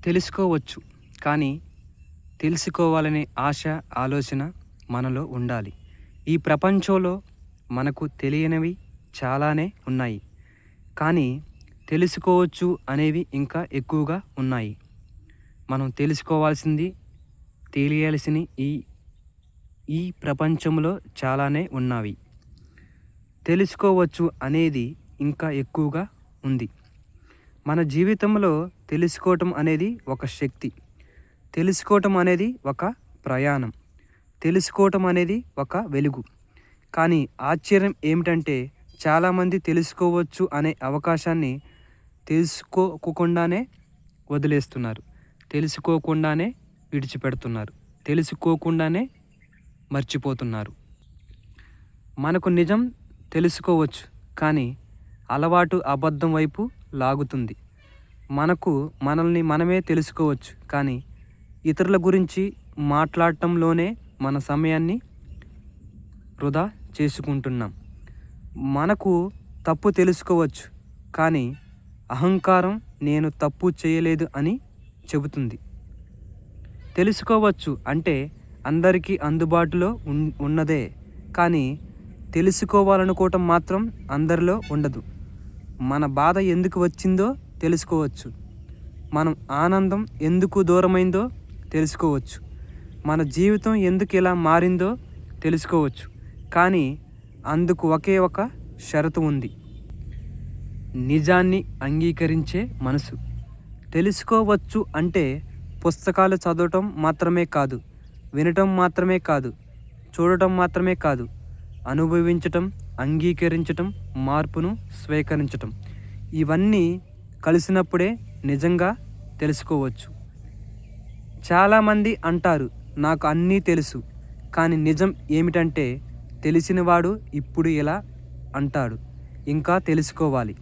తెలుసుకోవచ్చు. కానీ తెలుసుకోవాలనే ఆశ, ఆలోచన మనలో ఉండాలి. ఈ ప్రపంచంలో మనకు తెలియనివి చాలానే ఉన్నాయి. కానీ తెలుసుకోవచ్చు అనేవి ఇంకా ఎక్కువగా ఉన్నాయి. మనం తెలుసుకోవాల్సింది, తెలియాల్సినవి ఈ ఈ ప్రపంచంలో చాలానే ఉన్నవి. తెలుసుకోవచ్చు అనేది ఇంకా ఎక్కువగా ఉంది. మన జీవితంలో తెలుసుకోవటం అనేది ఒక శక్తి. తెలుసుకోవటం అనేది ఒక ప్రయాణం. తెలుసుకోవటం అనేది ఒక వెలుగు. కానీ ఆశ్చర్యం ఏమిటంటే చాలామంది తెలుసుకోవచ్చు అనే అవకాశాన్ని తెలుసుకోకుండానే వదిలేస్తున్నారు. తెలుసుకోకుండానే విడిచిపెడుతున్నారు. తెలుసుకోకుండానే మర్చిపోతున్నారు. మనకు నిజం తెలుసుకోవచ్చు, కానీ అలవాటు అబద్ధం వైపు లాగుతుంది. మనల్ని మనమే తెలుసుకోవచ్చు, కానీ ఇతరుల గురించి మాట్లాడటంలోనే మన సమయాన్ని వృధా చేసుకుంటున్నాం. మనకు తప్పు తెలుసుకోవచ్చు, కానీ అహంకారం నేను తప్పు చేయలేదు అని చెబుతుంది. తెలుసుకోవచ్చు అంటే అందరికీ అందుబాటులో ఉన్నదే, కానీ తెలుసుకోవాలనుకోవటం మాత్రం అందరిలో ఉండదు. మన బాధ ఎందుకు వచ్చిందో తెలుసుకోవచ్చు. మనం ఆనందం ఎందుకు దూరమైందో తెలుసుకోవచ్చు. మన జీవితం ఎందుకు ఇలా మారిందో తెలుసుకోవచ్చు. కానీ అందుకు ఒకే ఒక షరతు ఉంది: నిజాన్ని అంగీకరించే మనసు. తెలుసుకోవచ్చు అంటే పుస్తకాలు చదవటం మాత్రమే కాదు, వినటం మాత్రమే కాదు, చూడటం మాత్రమే కాదు, అనుభవించటం, అంగీకరించటం, మార్పును స్వీకరించటం. ఇవన్నీ కలిసినప్పుడే నిజంగా తెలుసుకోవచ్చు. చాలామంది అంటారు, నాకు అన్నీ తెలుసు. కానీ నిజం ఏమిటంటే తెలిసినవాడు ఇప్పుడు ఇలా అంటాడు, ఇంకా తెలుసుకోవాలి.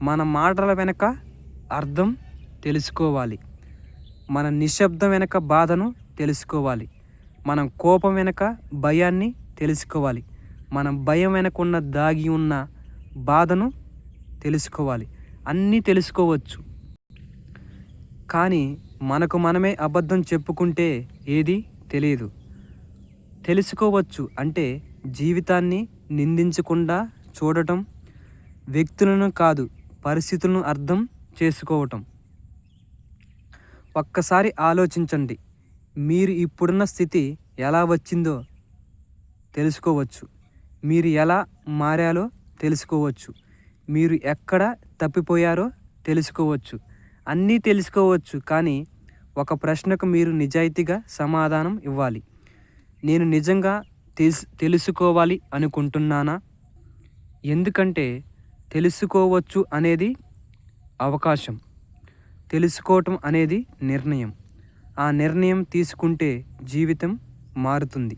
మన మాటల వెనక అర్థం తెలుసుకోవాలి. మన నిశ్శబ్దం వెనక బాధను తెలుసుకోవాలి. మనం కోపం వెనక భయాన్ని తెలుసుకోవాలి. మనం భయం వెనకున్న దాగి ఉన్న బాధను తెలుసుకోవాలి. అన్నీ తెలుసుకోవచ్చు, కానీ మనకు మనమే అబద్ధం చెప్పుకుంటే ఏది తెలియదు. తెలుసుకోవచ్చు అంటే జీవితాన్ని నిందించకుండా చూడటం, వ్యక్తులను కాదు పరిస్థితులను అర్థం చేసుకోవటం. ఒక్కసారి ఆలోచించండి. మీరు ఇప్పుడున్న స్థితి ఎలా వచ్చిందో తెలుసుకోవచ్చు. మీరు ఎలా మారాలో తెలుసుకోవచ్చు. మీరు ఎక్కడ తప్పిపోయారో తెలుసుకోవచ్చు. అన్నీ తెలుసుకోవచ్చు, కానీ ఒక ప్రశ్నకు మీరు నిజాయితీగా సమాధానం ఇవ్వాలి. నేను నిజంగా తెలుసుకోవాలి అనుకుంటున్నానా? ఎందుకంటే తెలుసుకోవచ్చు అనేది అవకాశం, తెలుసుకోవటం అనేది నిర్ణయం. ఆ నిర్ణయం తీసుకుంటే జీవితం మారుతుంది.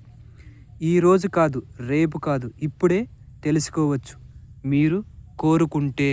ఈరోజు కాదు, రేపు కాదు, ఇప్పుడే తెలుసుకోవచ్చు, మీరు కోరుకుంటే.